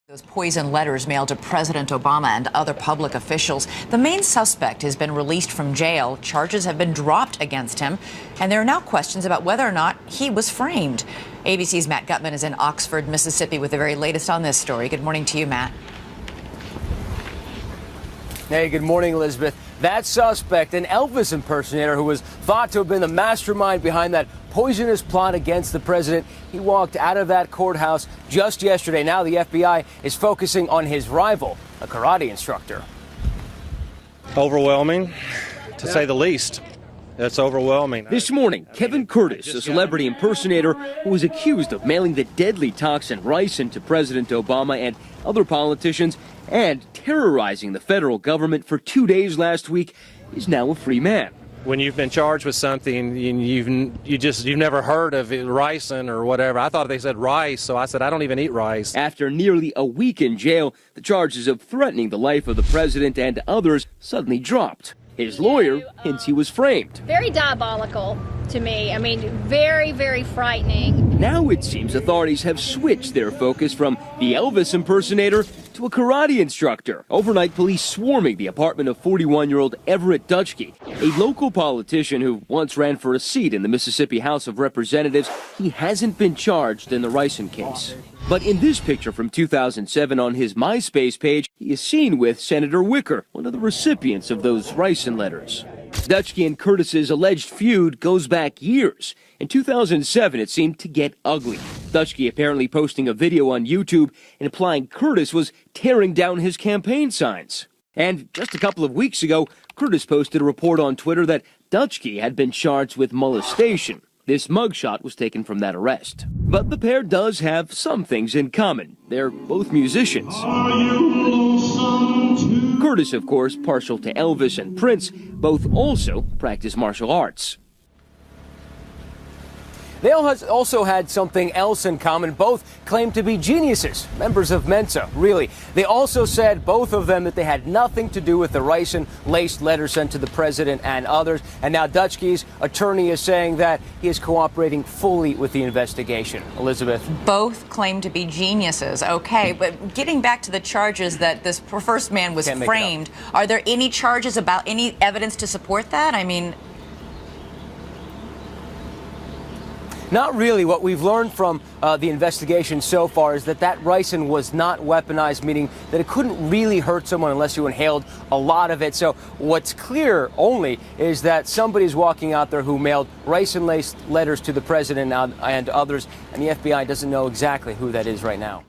Those poison letters mailed to President Obama and other public officials. The main suspect has been released from jail. Charges have been dropped against him, and there are now questions about whether or not he was framed. ABC's Matt Gutman is in Oxford, Mississippi, with the very latest on this story. Good morning to you, Matt. Hey, good morning, Elizabeth. That suspect, an Elvis impersonator who was thought to have been the mastermind behind that poisonous plot against the president, he walked out of that courthouse just yesterday. Now the FBI is focusing on his rival, a karate instructor. Overwhelming, to say the least. That's overwhelming. This morning, Kevin Curtis, a celebrity impersonator who was accused of mailing the deadly toxin Ricin to President Obama and other politicians and terrorizing the federal government for 2 days last week, is now a free man. When you've been charged with something, you've never heard of ricin or whatever. I thought they said rice, so I said I don't even eat rice. After nearly a week in jail, the charges of threatening the life of the president and others suddenly dropped. His lawyer hints he was framed. Very diabolical to me. I mean, very, very frightening. Now it seems authorities have switched their focus from the Elvis impersonator to a karate instructor. Overnight, police swarming the apartment of 41-year-old Everett Dutschke, a local politician who once ran for a seat in the Mississippi House of Representatives. He hasn't been charged in the Ricin case. But in this picture from 2007 on his MySpace page, he is seen with Senator Wicker, one of the recipients of those Ricin letters. Dutschke and Curtis's alleged feud goes back years. In 2007, it seemed to get ugly. Dutschke apparently posting a video on YouTube and implying Curtis was tearing down his campaign signs. And just a couple of weeks ago, Curtis posted a report on Twitter that Dutschke had been charged with molestation. This mugshot was taken from that arrest. But the pair does have some things in common. They're both musicians. Curtis, of course, partial to Elvis and Prince. Both also practice martial arts. They also had something else in common. Both claimed to be geniuses, members of Mensa, really. They also said, both of them, that they had nothing to do with the ricin-laced letter sent to the president and others. And now Dutschke's attorney is saying that he is cooperating fully with the investigation. Elizabeth. Both claim to be geniuses. Okay, but getting back to the charges that this first man was framed, are there any charges about any evidence to support that? I mean... Not really. What we've learned from the investigation so far is that ricin was not weaponized, meaning that it couldn't really hurt someone unless you inhaled a lot of it. So what's clear only is that somebody's walking out there who mailed ricin-laced letters to the president and others, and the FBI doesn't know exactly who that is right now.